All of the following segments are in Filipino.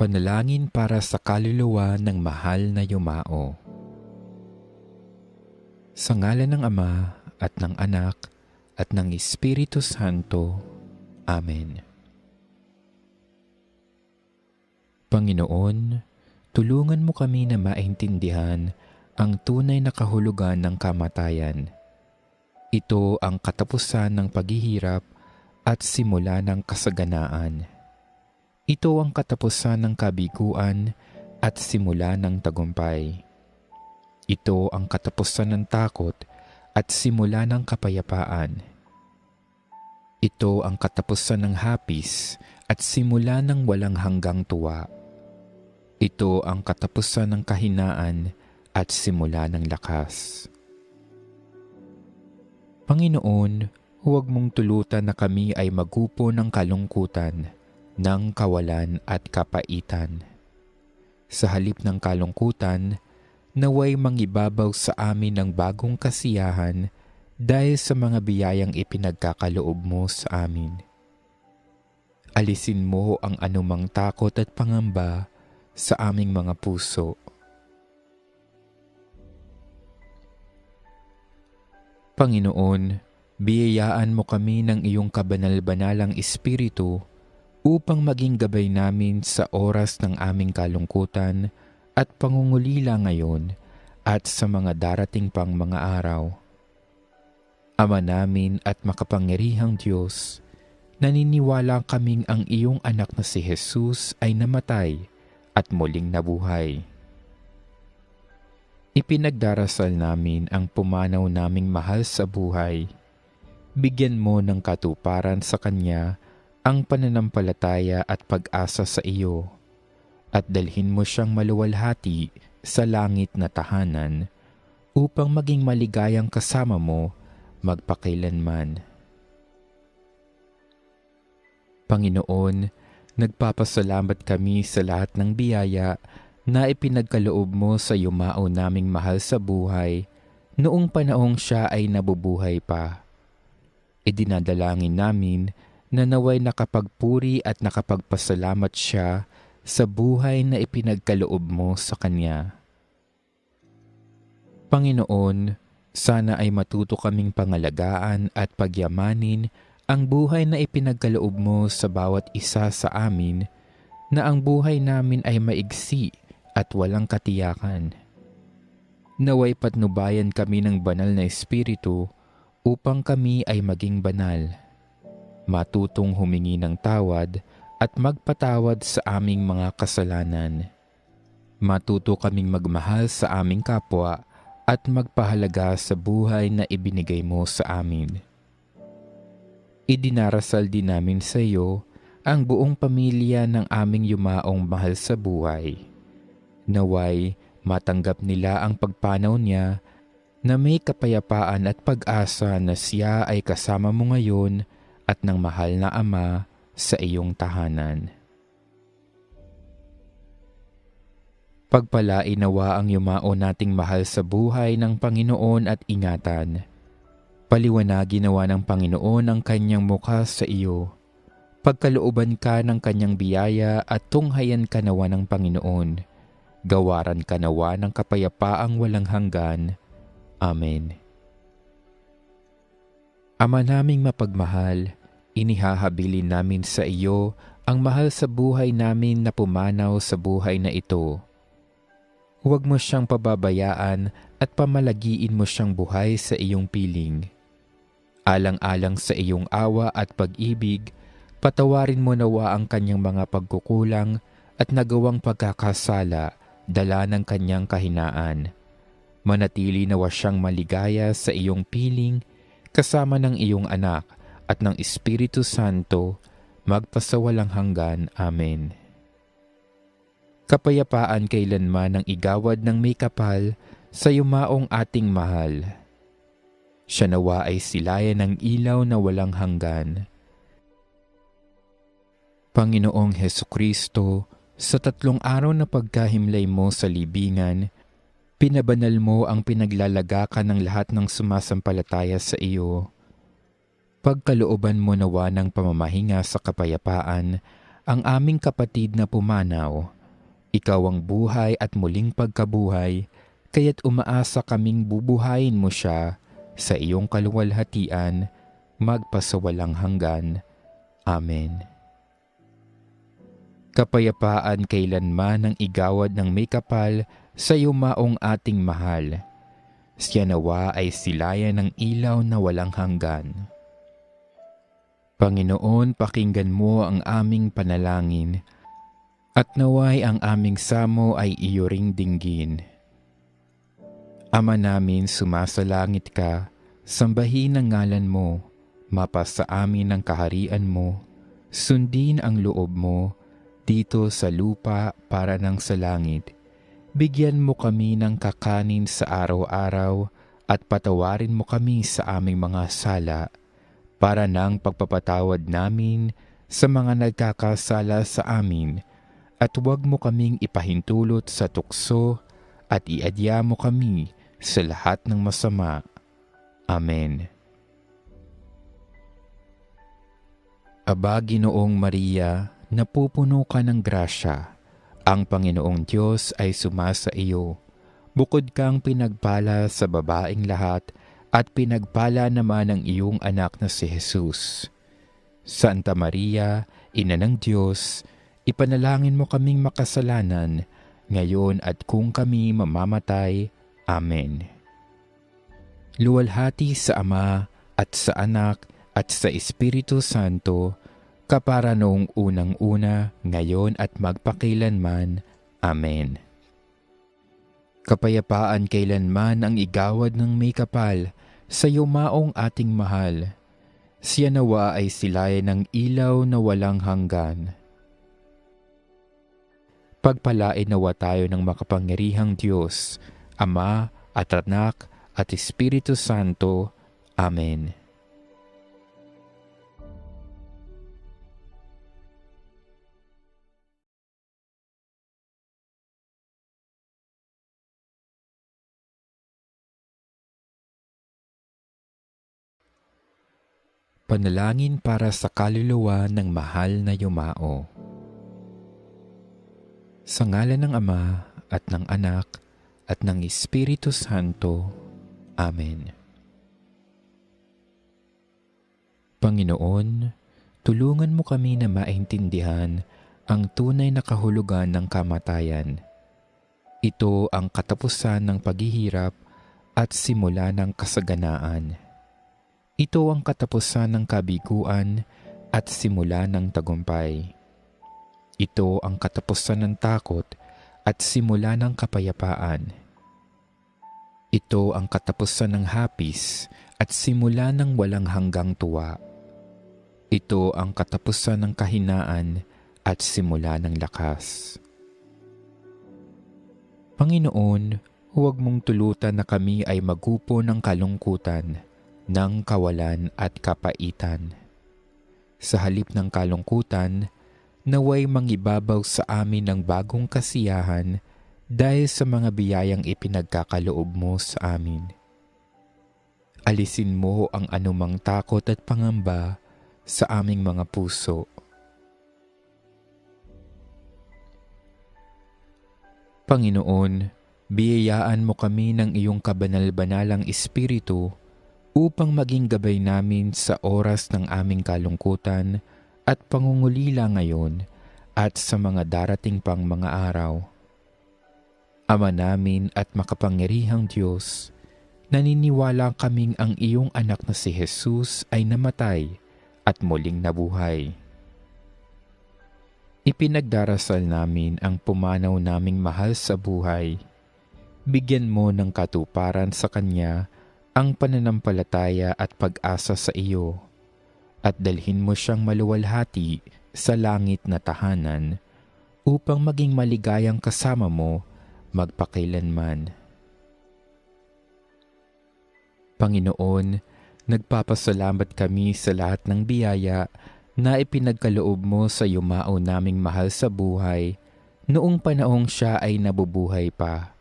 Panalangin para sa kaluluwa ng mahal na yumao. Sa ngalan ng Ama at ng Anak at ng Espiritu Santo. Amen. Panginoon, tulungan mo kami na maintindihan ang tunay na kahulugan ng kamatayan. Ito ang katapusan ng paghihirap at simula ng kasaganaan. Ito ang katapusan ng kabiguan at simula ng tagumpay. Ito ang katapusan ng takot at simula ng kapayapaan. Ito ang katapusan ng hapis at simula ng walang hanggang tuwa. Ito ang katapusan ng kahinaan at simula ng lakas. Panginoon, huwag mong tulutan na kami ay magupo ng kalungkutan, ng kawalan at kapaitan. Sa halip ng kalungkutan, naway mangibabaw sa amin ng bagong kasiyahan dahil sa mga biyayang ipinagkakaloob mo sa amin. Alisin mo ang anumang takot at pangamba sa aming mga puso. Panginoon, biyayaan mo kami ng iyong kabanal-banalang Espiritu upang maging gabay namin sa oras ng aming kalungkutan at pangungulila ngayon at sa mga darating pang mga araw. Ama namin at makapangyarihang Diyos, naniniwala kaming ang iyong anak na si Jesus ay namatay at muling nabuhay. Ipinagdarasal namin ang pumanaw naming mahal sa buhay. Bigyan mo ng katuparan sa Kanya ang pananampalataya at pag-asa sa iyo, at dalhin mo siyang maluwalhati sa langit na tahanan upang maging maligayang kasama mo magpakailanman. Panginoon, nagpapasalamat kami sa lahat ng biyaya na ipinagkaloob mo sa yumao naming mahal sa buhay noong panahong siya ay nabubuhay pa. Idinadalangin namin na naway nakapagpuri at nakapagpasalamat siya sa buhay na ipinagkaloob mo sa Kanya. Panginoon, sana ay matuto kaming pangalagaan at pagyamanin ang buhay na ipinagkaloob mo sa bawat isa sa amin, na ang buhay namin ay maigsi at walang katiyakan. Naway patnubayan kami ng banal na Espiritu upang kami ay maging banal. Matutong humingi ng tawad at magpatawad sa aming mga kasalanan. Matuto kaming magmahal sa aming kapwa at magpahalaga sa buhay na ibinigay mo sa amin. Idinarasal din namin sa iyo ang buong pamilya ng aming yumaong mahal sa buhay. Naway matanggap nila ang pagpanaw niya na may kapayapaan at pag-asa na siya ay kasama mo ngayon at ng mahal na Ama sa iyong tahanan. Pagpalain nawa ang yumao nating mahal sa buhay ng Panginoon at ingatan. Paliwanagin nawa ng Panginoon ang kanyang mukha sa iyo. Pagkalooban ka ng kanyang biyaya at tunghayan ka nawa ng Panginoon. Gawaran ka nawa ng kapayapaang walang hanggan. Amen. Ama naming mapagmahal, inihahabilin namin sa iyo ang mahal sa buhay namin na pumanaw sa buhay na ito. Huwag mo siyang pababayaan at pamalagiin mo siyang buhay sa iyong piling. Alang-alang sa iyong awa at pag-ibig, patawarin mo nawa ang kanyang mga pagkukulang at nagawang pagkakasala, dala ng kanyang kahinaan. Manatili nawa siyang maligaya sa iyong piling, kasama ng iyong anak at ng Espiritu Santo, magpasawalang hanggan. Amen. Kapayapaan kailanman ang igawad ng may kapal sa yumaong ating mahal. Siya nawa ay silayan ng ilaw na walang hanggan. Panginoong Hesukristo, sa 3 araw na pagkahimlay mo sa libingan, pinabanal mo ang pinaglalagakan ng lahat ng sumasampalataya sa iyo. Pagkalooban mo nawa ng pamamahinga sa kapayapaan ang aming kapatid na pumanaw. Ikaw ang buhay at muling pagkabuhay, kaya't umaasa kaming bubuhayin mo siya sa iyong kaluwalhatian, magpasawalang hanggan. Amen. Kapayapaan kailanman ang igawad ng may kapal sa yumaong ating mahal. Siya nawa ay silayan ng ilaw na walang hanggan. Panginoon, pakinggan mo ang aming panalangin, at naway ang aming samo ay iyo ring dinggin. Ama namin, sumasalangit ka, sambahin ang ngalan mo, mapasa amin ang kaharian mo, sundin ang loob mo, dito sa lupa para ng sa langit. Bigyan mo kami ng kakanin sa araw-araw at patawarin mo kami sa aming mga sala para ng pagpapatawad namin sa mga nagkakasala sa amin, at huwag mo kaming ipahintulot sa tukso at iadya mo kami sa lahat ng masama. Amen. Aba, Ginoong Maria, napupuno ka ng grasya. Ang Panginoong Diyos ay sumasa iyo. Bukod kang pinagpala sa babaeng lahat, at pinagpala naman ang iyong anak na si Jesus. Santa Maria, Ina ng Diyos, ipanalangin mo kaming makasalanan, ngayon at kung kami mamamatay. Amen. Luwalhati sa Ama at sa Anak at sa Espiritu Santo, kapara noong unang-una, ngayon at magpakilanman. Amen. Kapayapaan kailanman ang igawad ng may kapal sa yumaong ating mahal. Siya nawa ay silayan ng ilaw na walang hanggan. Pagpalain nawa tayo ng makapangyarihang Diyos, Ama at Anak at Espiritu Santo. Amen. Panalangin para sa kaluluwa ng mahal na yumao. Sa ngalan ng Ama at ng Anak at ng Espiritu Santo. Amen. Panginoon, tulungan mo kami na maintindihan ang tunay na kahulugan ng kamatayan. Ito ang katapusan ng paghihirap at simula ng kasaganaan. Ito ang katapusan ng kabiguan at simula ng tagumpay. Ito ang katapusan ng takot at simula ng kapayapaan. Ito ang katapusan ng hapis at simula ng walang hanggang tuwa. Ito ang katapusan ng kahinaan at simula ng lakas. Panginoon, huwag mong tulutan na kami ay magupo ng kalungkutan, ng kawalan at kapaitan. Sa halip ng kalungkutan, naway mangibabaw sa amin ng bagong kasiyahan dahil sa mga biyayang ipinagkakaloob mo sa amin. Alisin mo ang anumang takot at pangamba sa aming mga puso. Panginoon, biyayaan mo kami ng iyong kabanal-banalang Espiritu upang maging gabay namin sa oras ng aming kalungkutan at pangungulila ngayon at sa mga darating pang mga araw. Ama namin at makapangyarihang Diyos, naniniwala kaming ang iyong anak na si Jesus ay namatay at muling nabuhay. Ipinagdarasal namin ang pumanaw naming mahal sa buhay. Bigyan mo ng katuparan sa Kanya ang pananampalataya at pag-asa sa iyo, at dalhin mo siyang maluwalhati sa langit na tahanan upang maging maligayang kasama mo magpakailanman. Panginoon, nagpapasalamat kami sa lahat ng biyaya na ipinagkaloob mo sa yumao naming mahal sa buhay noong panahong siya ay nabubuhay pa.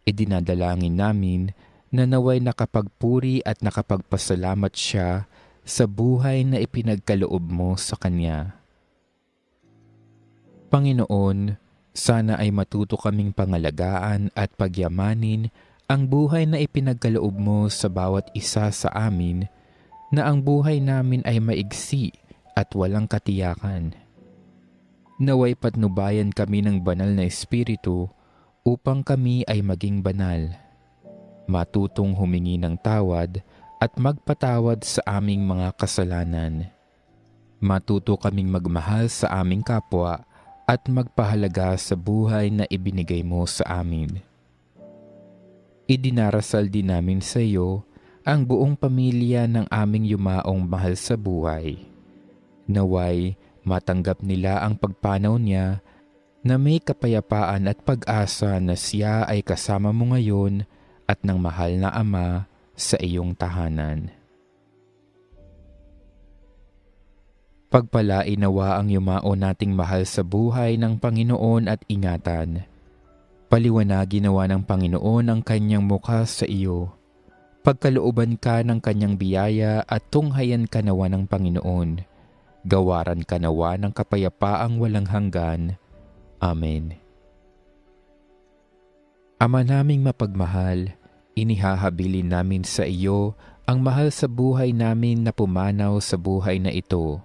Idinadalangin namin na naway nakapagpuri at nakapagpasalamat siya sa buhay na ipinagkaloob mo sa Kanya. Panginoon, sana ay matuto kaming pangalagaan at pagyamanin ang buhay na ipinagkaloob mo sa bawat isa sa amin, na ang buhay namin ay maigsi at walang katiyakan. Naway patnubayan kami ng banal na Espiritu upang kami ay maging banal, matutong humingi ng tawad at magpatawad sa aming mga kasalanan. Matuto kaming magmahal sa aming kapwa at magpahalaga sa buhay na ibinigay mo sa amin. Idinarasal din namin sa iyo ang buong pamilya ng aming yumaong mahal sa buhay. Naway matanggap nila ang pagpanaw niya na may kapayapaan at pag-asa na siya ay kasama mo ngayon at ng mahal na Ama sa iyong tahanan. Pagpalain nawa ang yumao nating mahal sa buhay ng Panginoon at ingatan. Paliwanagin nawa ng Panginoon ang kanyang mukha sa iyo. Pagkalooban ka ng kanyang biyaya at tunghayan ka nawa ng Panginoon. Gawaran ka nawa ng kapayapaang walang hanggan. Amen. Ama naming mapagmahal, inihahabilin namin sa iyo ang mahal sa buhay namin na pumanaw sa buhay na ito.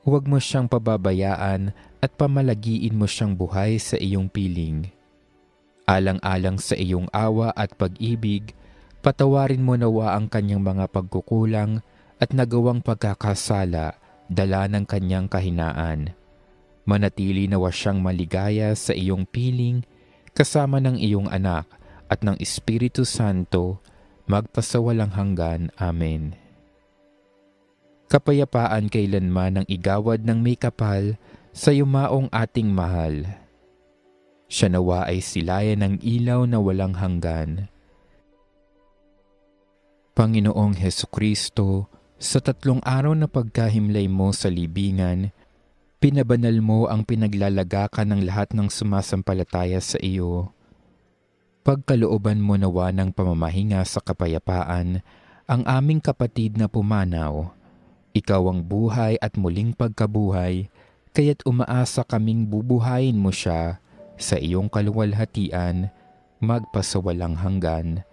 Huwag mo siyang pababayaan at pamalagiin mo siyang buhay sa iyong piling. Alang-alang sa iyong awa at pag-ibig, patawarin mo nawa ang kanyang mga pagkukulang at nagawang pagkakasala, dala ng kanyang kahinaan. Manatili nawa siyang maligaya sa iyong piling, kasama ng iyong anak at ng Espiritu Santo, magpasawalang hanggan. Amen. Kapayapaan kailanman ang igawad ng may kapal sa yumaong ating mahal. Siya nawa ay silayan ng ilaw na walang hanggan. Panginoong Hesukristo, sa 3 araw na pagkahimlay mo sa libingan, pinabanal mo ang pinaglalagakan ng lahat ng sumasampalataya sa iyo. Pagkalooban mo nawa ng pamamahinga sa kapayapaan ang aming kapatid na pumanaw. Ikaw ang buhay at muling pagkabuhay, kaya't umaasa kaming bubuhayin mo siya sa iyong kaluwalhatian, magpasawalang hanggan.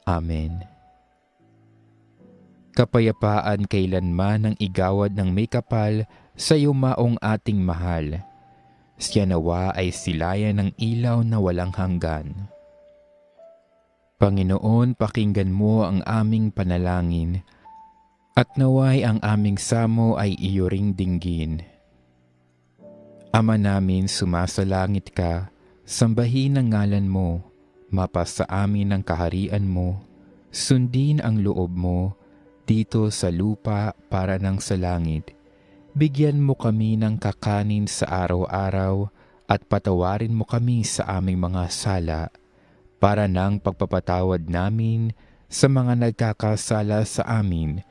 Amen. Kapayapaan kailanman ang igawad ng may kapal sa yumaong ating mahal. Siya nawa ay silayan ng ilaw na walang hanggan. Panginoon, pakinggan mo ang aming panalangin, at naway ang aming samo ay iyo ring dinggin. Ama namin, sumasalangit ka, sambahin ang ngalan mo, mapasa amin ang kaharian mo, sundin ang loob mo, dito sa lupa para ng sa langit. Bigyan mo kami ng kakanin sa araw-araw at patawarin mo kami sa aming mga sala, para ng pagpapatawad namin sa mga nagkakasala sa amin,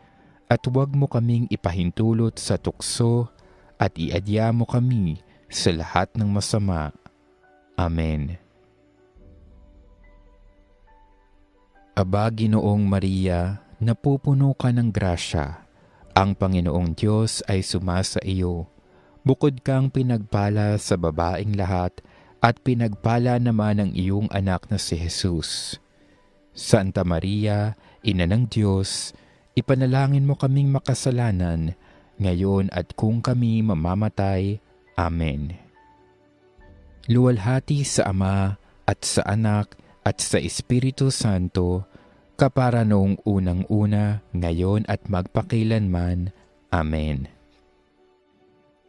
at huwag mo kaming ipahintulot sa tukso at iadya mo kami sa lahat ng masama. Amen. Aba, Ginoong Maria, napupuno ka ng grasya. Ang Panginoong Diyos ay sumasa iyo. Bukod kang pinagpala sa babaeng lahat, at pinagpala naman ang iyong anak na si Jesus. Santa Maria, Ina ng Diyos, ipanalangin mo kaming makasalanan, ngayon at kung kami mamamatay. Amen. Luwalhati sa Ama at sa Anak at sa Espiritu Santo, kapara noong unang-una, ngayon at magpakilanman. Amen.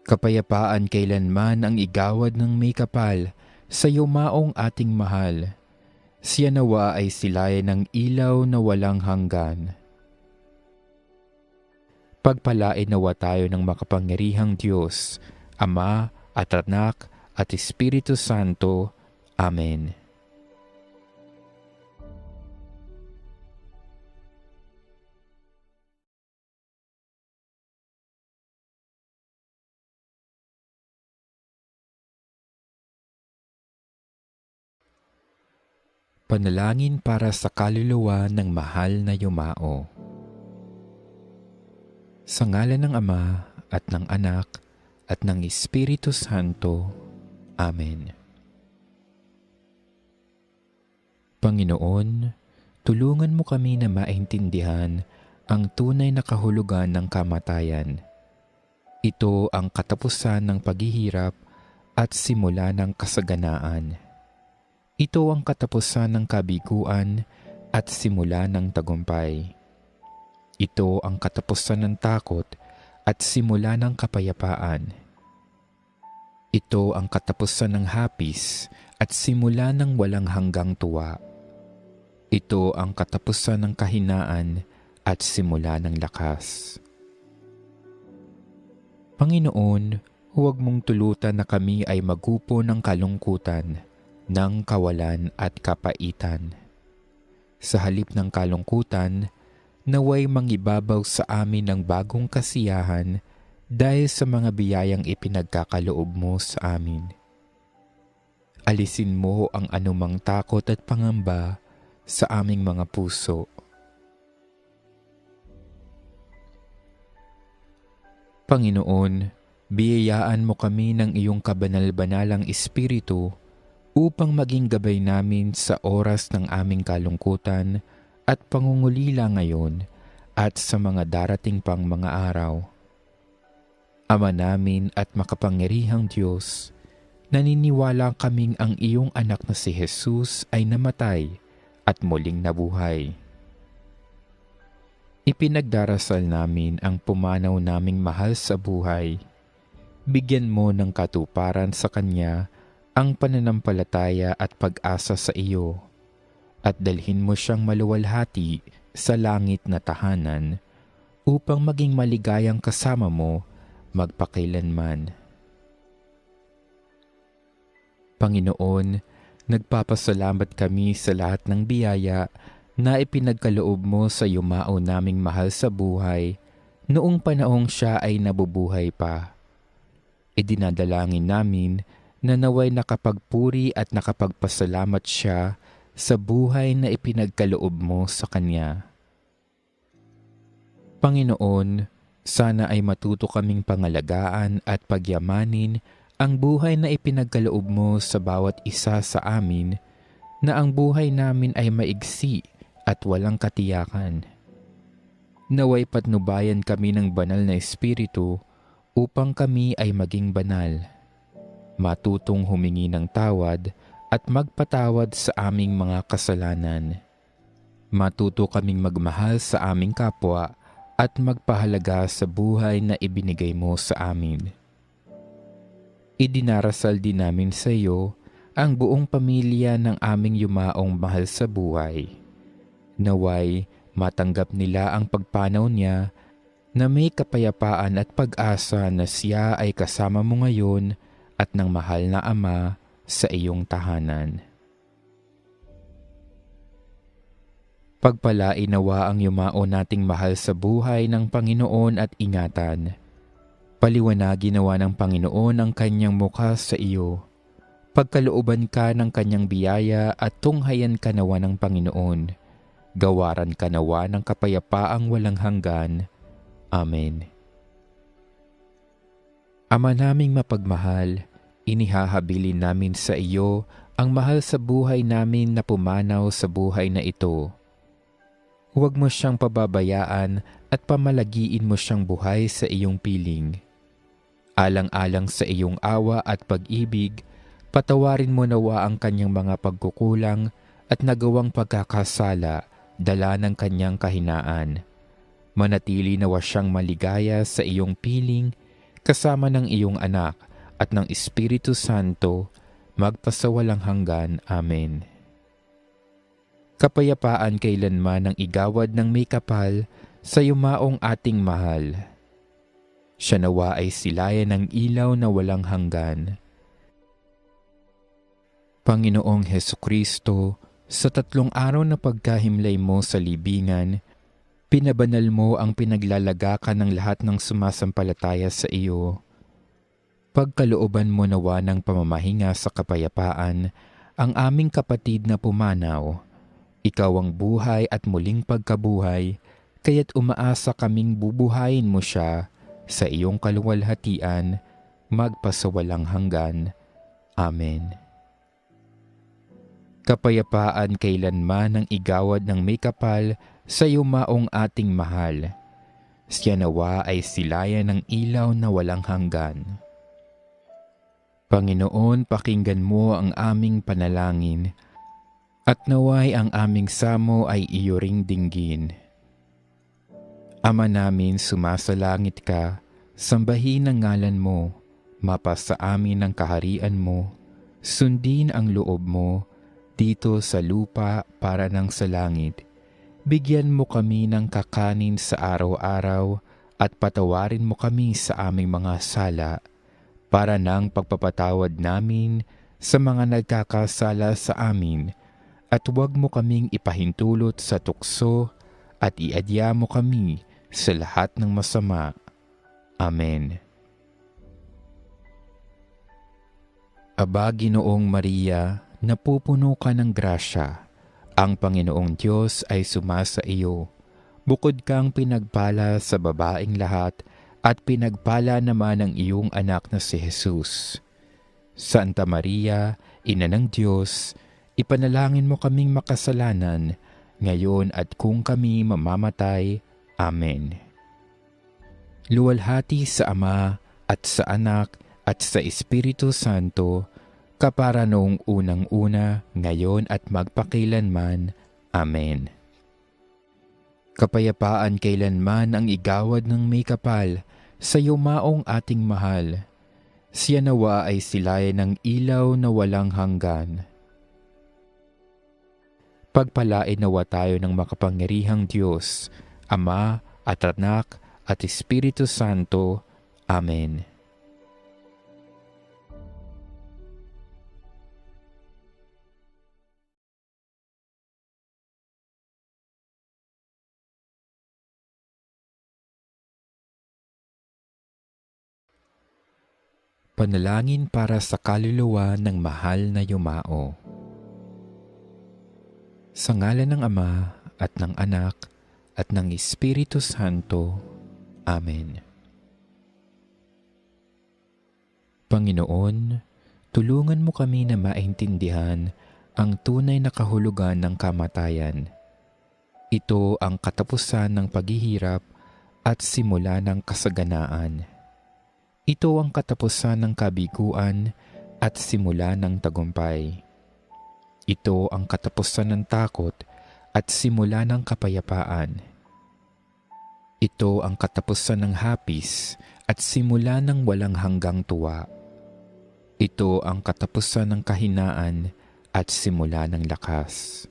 Kapayapaan kailanman ang igawad ng may kapal sa yumaong ating mahal. Siya nawa ay silayan ng ilaw na walang hanggan. Pagpalain nawa tayo ng makapangyarihang Diyos, Ama at Anak at Espiritu Santo. Amen. Panalangin para sa kaluluwa ng mahal na yumao. Sa ngalan ng Ama at ng Anak at ng Espiritu Santo. Amen. Panginoon, tulungan mo kami na maintindihan ang tunay na kahulugan ng kamatayan. Ito ang katapusan ng paghihirap at simula ng kasaganaan. Ito ang katapusan ng kabiguan at simula ng tagumpay. Ito ang katapusan ng takot at simula ng kapayapaan. Ito ang katapusan ng hapis at simula ng walang hanggang tuwa. Ito ang katapusan ng kahinaan at simula ng lakas. Panginoon, huwag mong tulutan na kami ay magupo ng kalungkutan, ng kawalan at kapaitan. Sa halip ng kalungkutan, naway mangibabaw sa amin ng bagong kasiyahan dahil sa mga biyayang ipinagkakaloob mo sa amin. Alisin mo ang anumang takot at pangamba sa aming mga puso. Panginoon, biyayaan mo kami ng iyong kabanal-banalang Espiritu upang maging gabay namin sa oras ng aming kalungkutan at pangungulila ngayon at sa mga darating pang mga araw. Ama namin at makapangyarihang Diyos, naniniwala kaming ang iyong anak na si Jesus ay namatay at muling nabuhay. Ipinagdarasal namin ang pumanaw naming mahal sa buhay. Bigyan mo ng katuparan sa Kanya ang pananampalataya at pag-asa sa iyo, at dalhin mo siyang maluwalhati sa langit na tahanan upang maging maligayang kasama mo magpakailanman. Panginoon, nagpapasalamat kami sa lahat ng biyaya na ipinagkaloob mo sa yumao naming mahal sa buhay noong panahong siya ay nabubuhay pa. Idinadalangin namin na naway nakapagpuri at nakapagpasalamat siya sa buhay na ipinagkaloob mo sa Kanya. Panginoon, sana ay matuto kaming pangalagaan at pagyamanin ang buhay na ipinagkaloob mo sa bawat isa sa amin, na ang buhay namin ay maigsi at walang katiyakan. Naway patnubayan kami ng banal na Espiritu upang kami ay maging banal, matutong humingi ng tawad at magpatawad sa aming mga kasalanan. Matuto kaming magmahal sa aming kapwa at magpahalaga sa buhay na ibinigay mo sa amin. Idinarasal din namin sa iyo ang buong pamilya ng aming yumaong mahal sa buhay. Naway matanggap nila ang pagpanaw niya na may kapayapaan at pag-asa na siya ay kasama mo ngayon at ng mahal na Ama sa iyong tahanan. Pagpalain nawa ang yumao nating mahal sa buhay ng Panginoon at ingatan. Paliwanagin nawa ng Panginoon ang kanyang mukha sa iyo. Pagkalooban ka ng kanyang biyaya at tunghayan ka nawa ng Panginoon. Gawaran ka nawa ng kapayapaang walang hanggan. Amen. Ama naming mapagmahal, inihahabilin namin sa iyo ang mahal sa buhay namin na pumanaw sa buhay na ito. Huwag mo siyang pababayaan at pamalagiin mo siyang buhay sa iyong piling. Alang-alang sa iyong awa at pag-ibig, patawarin mo nawa ang kanyang mga pagkukulang at nagawang pagkakasala dala ng kanyang kahinaan. Manatili nawa siyang maligaya sa iyong piling kasama ng iyong anak at ng Espiritu Santo magpasawalang hanggan. Amen. Kapayapaan kailanman ang igawad ng may kapal sa yumaong ating mahal. Siya nawa ay silayan ng ilaw na walang hanggan. Panginoong Hesukristo, sa 3 araw na pagkahimlay mo sa libingan, pinabanal mo ang pinaglalagakan ng lahat ng sumasampalataya sa iyo. Pagkalooban mo nawa ng pamamahinga sa kapayapaan ang aming kapatid na pumanaw. Ikaw ang buhay at muling pagkabuhay, kaya't umaasa kaming bubuhayin mo siya sa iyong kaluwalhatian magpasawalang hanggan. Amen. Kapayapaan kailanman ang igawad ng may kapal sa yumaong ating mahal. Siya nawa ay silayan ng ilaw na walang hanggan. Panginoon, pakinggan mo ang aming panalangin, at naway ang aming samo ay iyo ring dinggin. Ama namin, sumasalangit ka, sambahin ang ngalan mo, mapasa amin ang kaharian mo, sundin ang loob mo, dito sa lupa para ng sa langit. Bigyan mo kami ng kakanin sa araw-araw at patawarin mo kami sa aming mga sala para ng pagpapatawad namin sa mga nagkakasala sa amin, at huwag mo kaming ipahintulot sa tukso at iadya mo kami sa lahat ng masama. Amen. Aba, Ginoong Maria, napupuno ka ng grasya. Ang Panginoong Diyos ay sumasa iyo. Bukod kang pinagpala sa babaeng lahat, at pinagpala naman ang iyong anak na si Jesus. Santa Maria, Ina ng Diyos, ipanalangin mo kaming makasalanan, ngayon at kung kami mamamatay. Amen. Luwalhati sa Ama at sa Anak at sa Espiritu Santo, kapara noong unang-una, ngayon at magpakilanman. Amen. Kapayapaan kailanman ang igawad ng may kapal sa yumaong ating mahal. Siya nawa ay silayan ng ilaw na walang hanggan. Pagpalain nawa tayo ng makapangyarihang Diyos, Ama at Anak at Espiritu Santo. Amen. Panalangin para sa kaluluwa ng mahal na yumao. Sa ngalan ng Ama at ng Anak at ng Espiritu Santo. Amen. Panginoon, tulungan mo kami na maintindihan ang tunay na kahulugan ng kamatayan. Ito ang katapusan ng paghihirap at simula ng kasaganaan. Ito ang katapusan ng kabiguan at simula ng tagumpay. Ito ang katapusan ng takot at simula ng kapayapaan. Ito ang katapusan ng hapis at simula ng walang hanggang tuwa. Ito ang katapusan ng kahinaan at simula ng lakas.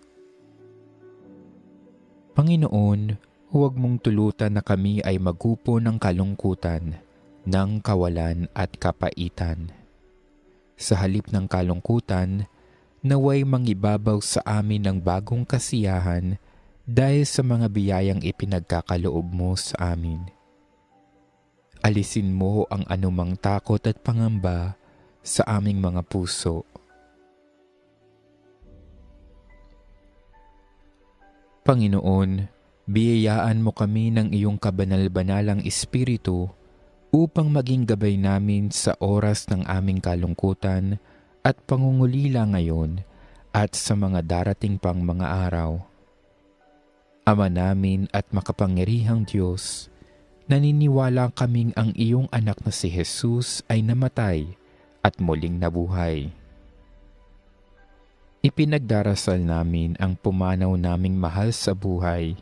Panginoon, huwag mong tulutan na kami ay magupo ng kalungkutan, ng kawalan at kapaitan. Sa halip ng kalungkutan, naway mangibabaw sa amin ng bagong kasiyahan dahil sa mga biyayang ipinagkakaloob mo sa amin. Alisin mo ang anumang takot at pangamba sa aming mga puso. Panginoon, biyayaan mo kami ng iyong kabanal-banalang Espiritu upang maging gabay namin sa oras ng aming kalungkutan at pangungulila ngayon at sa mga darating pang mga araw. Ama namin at makapangyarihang Diyos, naniniwala kaming ang iyong anak na si Jesus ay namatay at muling nabuhay. Ipinagdarasal namin ang pumanaw naming mahal sa buhay.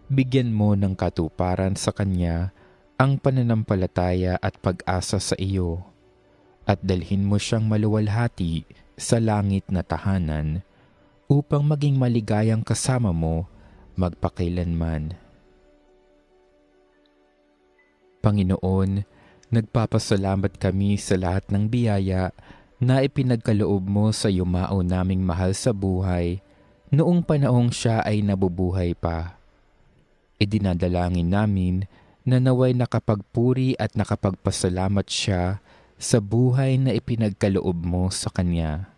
Bigyan mo ng katuparan sa Kanya ang pananampalataya at pag-asa sa iyo, at dalhin mo siyang maluwalhati sa langit na tahanan upang maging maligayang kasama mo magpakailanman. Panginoon, nagpapasalamat kami sa lahat ng biyaya na ipinagkaloob mo sa yumao naming mahal sa buhay noong panahong siya ay nabubuhay pa. Idinadalangin namin na naway nakapagpuri at nakapagpasalamat siya sa buhay na ipinagkaloob mo sa Kanya.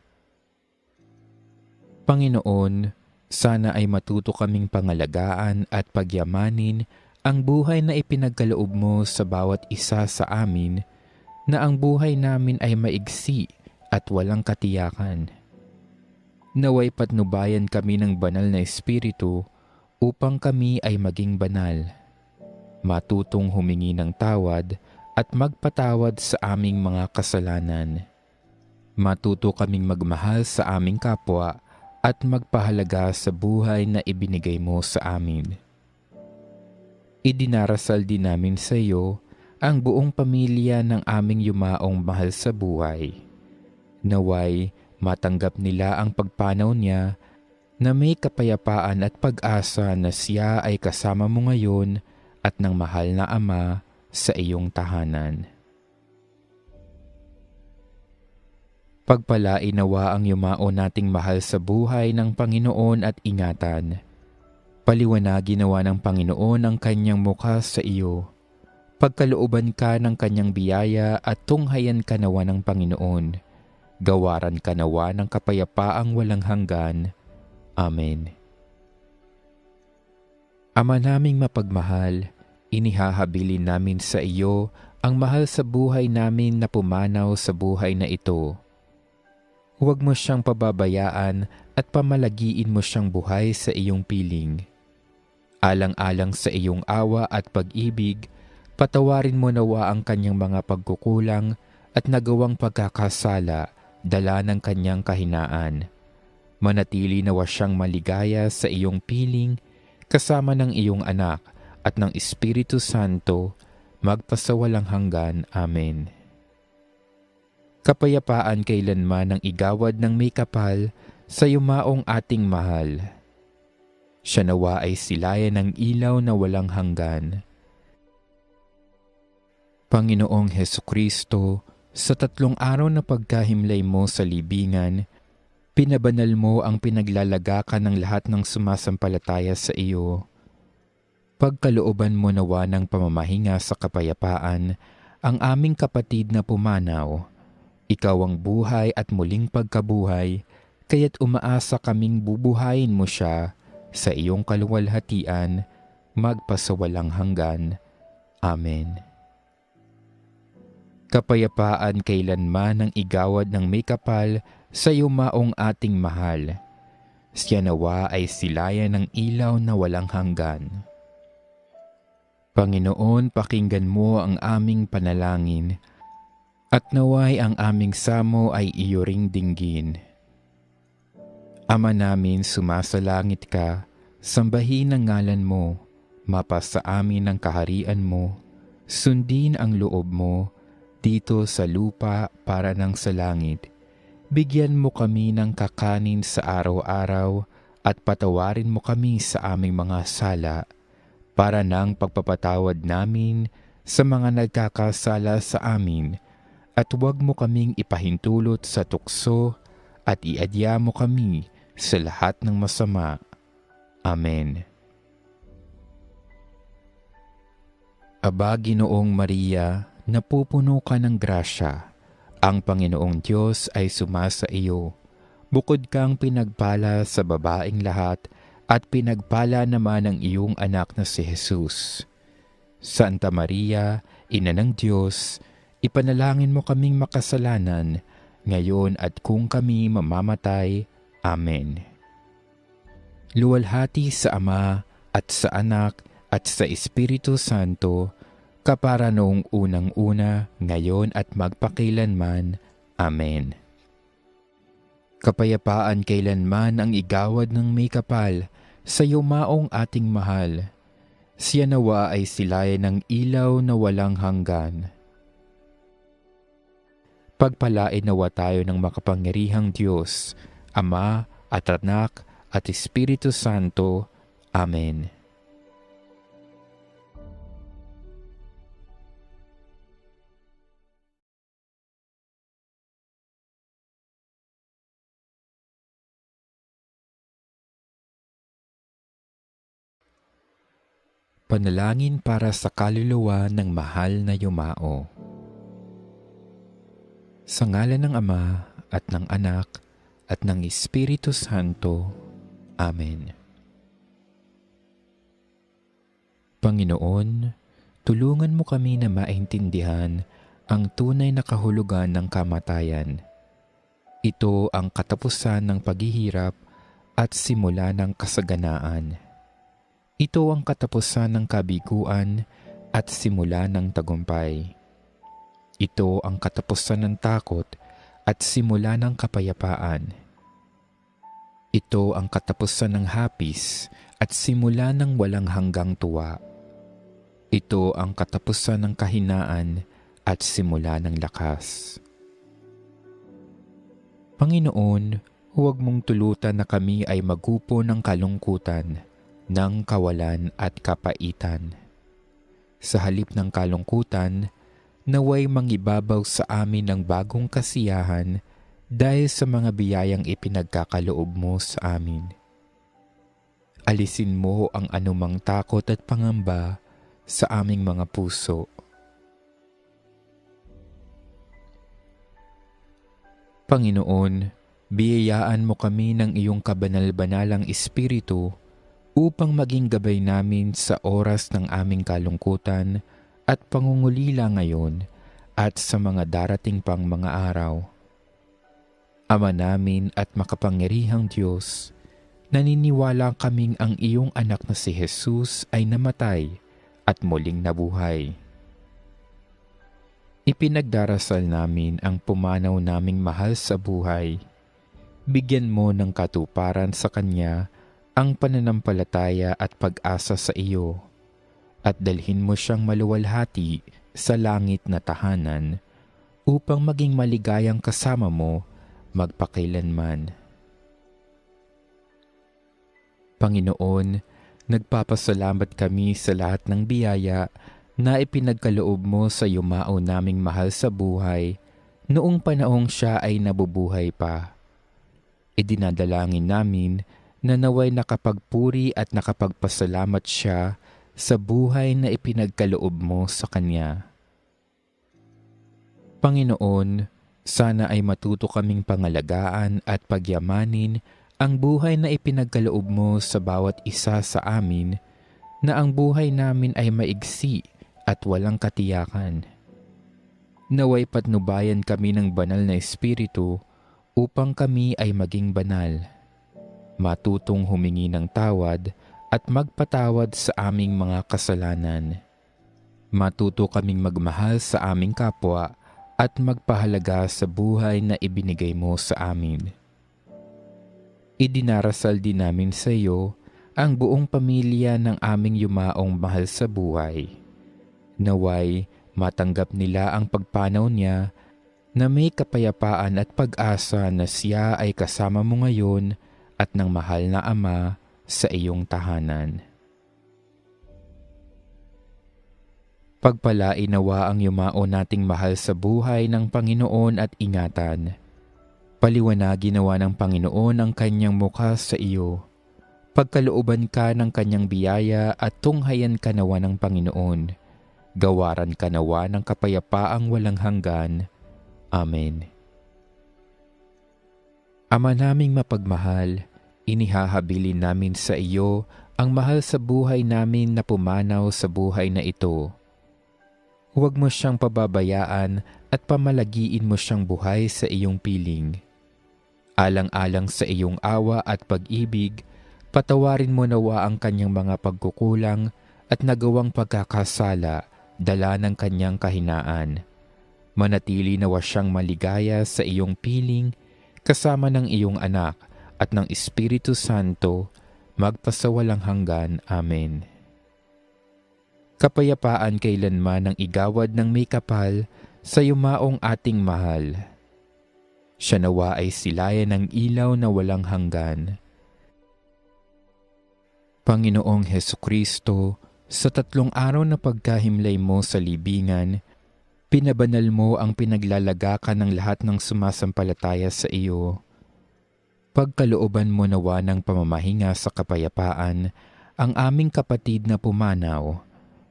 Panginoon, sana ay matuto kaming pangalagaan at pagyamanin ang buhay na ipinagkaloob mo sa bawat isa sa amin na ang buhay namin ay maigsi at walang katiyakan. Naway patnubayan kami ng banal na Espiritu upang kami ay maging banal, matutong humingi ng tawad at magpatawad sa aming mga kasalanan. Matuto kaming magmahal sa aming kapwa at magpahalaga sa buhay na ibinigay mo sa amin. Idinarasal din namin sa iyo ang buong pamilya ng aming yumaong mahal sa buhay. Naway matanggap nila ang pagpanaw niya na may kapayapaan at pag-asa na siya ay kasama mo ngayon at ng mahal na Ama sa iyong tahanan. Pagpalain nawa ang yumao nating mahal sa buhay ng Panginoon at ingatan. Paliwanagin nawa ng Panginoon ang kanyang mukha sa iyo. Pagkalooban ka ng kanyang biyaya at tunghayan ka nawa ng Panginoon. Gawaran ka nawa ng kapayapaang walang hanggan. Amen. Ama naming mapagmahal, inihahabilin namin sa iyo ang mahal sa buhay namin na pumanaw sa buhay na ito. Huwag mo siyang pababayaan at pamalagiin mo siyang buhay sa iyong piling. Alang-alang sa iyong awa at pag-ibig, patawarin mo nawa ang kanyang mga pagkukulang at nagawang pagkakasala, dala ng kanyang kahinaan. Manatili nawa siyang maligaya sa iyong piling, kasama ng iyong anak at ng Espiritu Santo, magpasawalang hanggan. Amen. Kapayapaan kailanman ang igawad ng may kapal sa yumaong ating mahal. Siya nawa ay silayan ng ilaw na walang hanggan. Panginoong Hesukristo, sa 3 araw na pagkahimlay mo sa libingan, pinabanal mo ang pinaglalagakan ng lahat ng sumasampalataya sa iyo. Pagkalooban mo nawa ng pamamahinga sa kapayapaan ang aming kapatid na pumanaw. Ikaw ang buhay at muling pagkabuhay, kaya't umaasa kaming bubuhayin mo siya sa iyong kaluwalhatian, magpasawalang hanggan. Amen. Kapayapaan kailanman ang igawad ng may kapal sa yumaong ating mahal. Siya nawa ay silayan ng ilaw na walang hanggan. Panginoon, pakinggan mo ang aming panalangin, at naway ang aming samo ay iyo ring dinggin. Ama namin, sumasalangit ka, sambahin ang ngalan mo, mapasa amin ang kaharian mo, sundin ang loob mo, dito sa lupa para ng sa langit. Bigyan mo kami ng kakanin sa araw-araw at patawarin mo kami sa aming mga sala, para ng pagpapatawad namin sa mga nagkakasala sa amin, at huwag mo kaming ipahintulot sa tukso at iadya mo kami sa lahat ng masama. Amen. Aba, Ginoong Maria, napupuno ka ng grasya. Ang Panginoong Diyos ay sumasa iyo. Bukod kang pinagpala sa babaeng lahat, at pinagpala naman ang iyong anak na si Jesus. Santa Maria, Ina ng Diyos, ipanalangin mo kaming makasalanan, ngayon at kung kami mamamatay. Amen. Luwalhati sa Ama at sa Anak at sa Espiritu Santo, kapara noong unang-una, ngayon at magpakilanman. Amen. Kapayapaan kailanman ang igawad ng may kapal sa yumaong ating mahal. Siya nawa ay silayan ng ilaw na walang hanggan. Pagpalain nawa tayo ng makapangyarihang Diyos, Ama at Anak at Espiritu Santo. Amen. Panalangin para sa kaluluwa ng mahal na yumao. Sa ngalan ng Ama at ng Anak at ng Espiritu Santo. Amen. Panginoon, tulungan mo kami na maintindihan ang tunay na kahulugan ng kamatayan. Ito ang katapusan ng paghihirap at simula ng kasaganaan. Ito ang katapusan ng kabiguan at simula ng tagumpay. Ito ang katapusan ng takot at simula ng kapayapaan. Ito ang katapusan ng hapis at simula ng walang hanggang tuwa. Ito ang katapusan ng kahinaan at simula ng lakas. Panginoon, huwag mong tulutan na kami ay magupo ng kalungkutan, ng kawalan at kapaitan. Sa halip ng kalungkutan, naway mangibabaw sa amin ng bagong kasiyahan dahil sa mga biyayang ipinagkakaloob mo sa amin. Alisin mo ang anumang takot at pangamba sa aming mga puso. Panginoon, biyayaan mo kami ng iyong kabanal-banalang Espiritu upang maging gabay namin sa oras ng aming kalungkutan at pangungulila ngayon at sa mga darating pang mga araw. Ama namin at makapangyarihang Diyos, naniniwala kaming ang iyong anak na si Jesus ay namatay at muling nabuhay. Ipinagdarasal namin ang pumanaw naming mahal sa buhay. Bigyan mo ng katuparan sa Kanya ang pananampalataya at pag-asa sa iyo, at dalhin mo siyang maluwalhati sa langit na tahanan upang maging maligayang kasama mo magpakailanman. Panginoon, nagpapasalamat kami sa lahat ng biyaya na ipinagkaloob mo sa yumao naming mahal sa buhay noong panahong siya ay nabubuhay pa. Idinadalangin namin na naway nakapagpuri at nakapagpasalamat siya sa buhay na ipinagkaloob mo sa Kanya. Panginoon, sana ay matuto kaming pangalagaan at pagyamanin ang buhay na ipinagkaloob mo sa bawat isa sa amin, na ang buhay namin ay maigsi at walang katiyakan. Naway patnubayan kami ng banal na Espiritu upang kami ay maging banal, matutong humingi ng tawad at magpatawad sa aming mga kasalanan. Matuto kaming magmahal sa aming kapwa at magpahalaga sa buhay na ibinigay mo sa amin. Idinarasal din namin sa iyo ang buong pamilya ng aming yumaong mahal sa buhay. Naway matanggap nila ang pagpanaw niya na may kapayapaan at pag-asa na siya ay kasama mo ngayon at ng mahal na Ama sa iyong tahanan. Pagpalain nawa ang yumao nating mahal sa buhay ng Panginoon at ingatan. Paliwanagin nawa ng Panginoon ang kanyang mukha sa iyo. Pagkalooban ka ng kanyang biyaya at tunghayan ka nawa ng Panginoon. Gawaran ka nawa ng kapayapaang walang hanggan. Amen. Ama naming mapagmahal, inihahabilin namin sa iyo ang mahal sa buhay namin na pumanaw sa buhay na ito. Huwag mo siyang pababayaan at pamalagiin mo siyang buhay sa iyong piling. Alang-alang sa iyong awa at pag-ibig, patawarin mo nawa ang kanyang mga pagkukulang at nagawang pagkakasala, dala ng kanyang kahinaan. Manatili nawa siyang maligaya sa iyong piling, kasama ng iyong anak at ng Espiritu Santo, magpasawalang hanggan. Amen. Kapayapaan kailanman ang igawad ng may kapal sa yumaong ating mahal. Siya nawa ay silayan ng ilaw na walang hanggan. Panginoong Hesukristo, sa 3 araw na pagkahimlay mo sa libingan, pinabanal mo ang pinaglalagakan ng lahat ng sumasampalataya sa iyo. Pagkalooban mo nawa ng pamamahinga sa kapayapaan ang aming kapatid na pumanaw.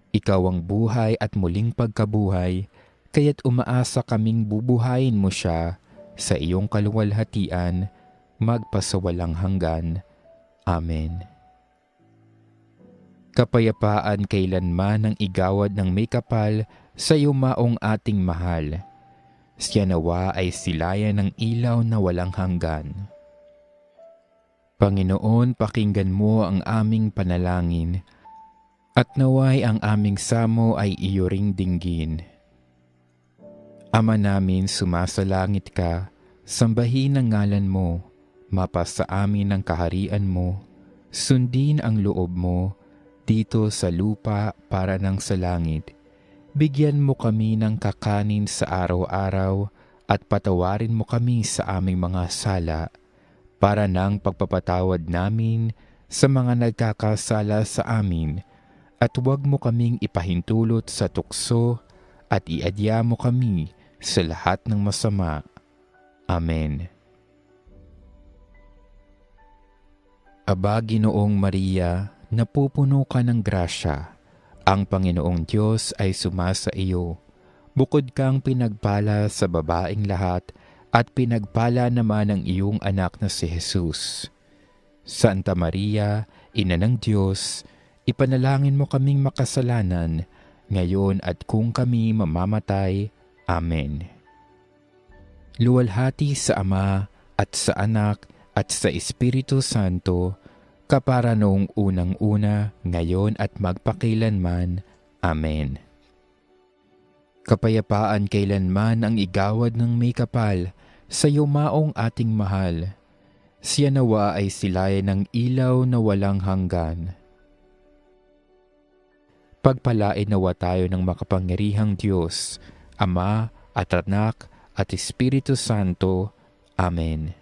Ikaw ang buhay at muling pagkabuhay, kaya't umaasa kaming bubuhayin mo siya sa iyong kaluwalhatian, magpasawalang hanggan. Amen. Kapayapaan kailanman ang igawad ng may kapal sa yumaong ating mahal. Siya nawa ay silayan ng ilaw na walang hanggan. Panginoon, pakinggan mo ang aming panalangin, at naway ang aming samo ay iyo ring dinggin. Ama namin, sumasalangit ka, sambahin ang ngalan mo, mapasa amin ang kaharian mo, sundin ang loob mo, dito sa lupa para ng sa langit. Bigyan mo kami ng kakanin sa araw-araw at patawarin mo kami sa aming mga sala para ng pagpapatawad namin sa mga nagkakasala sa amin, at huwag mo kaming ipahintulot sa tukso at iadya mo kami sa lahat ng masama. Amen. Aba, Ginoong Maria, napupuno ka ng grasya. Ang Panginoong Diyos ay sumasa iyo. Bukod kang pinagpala sa babaeng lahat, at pinagpala naman ang iyong anak na si Jesus. Santa Maria, Ina ng Diyos, ipanalangin mo kaming makasalanan, ngayon at kung kami mamamatay. Amen. Luwalhati sa Ama, at sa Anak, at sa Espiritu Santo, kapara noong unang-una, ngayon at magpakilanman. Amen. Kapayapaan kailanman ang igawad ng may kapal sa yumaong ating mahal. Siya nawa ay silayan ng ilaw na walang hanggan. Pagpalain nawa tayo ng makapangyarihang Diyos, Ama at Anak at Espiritu Santo. Amen.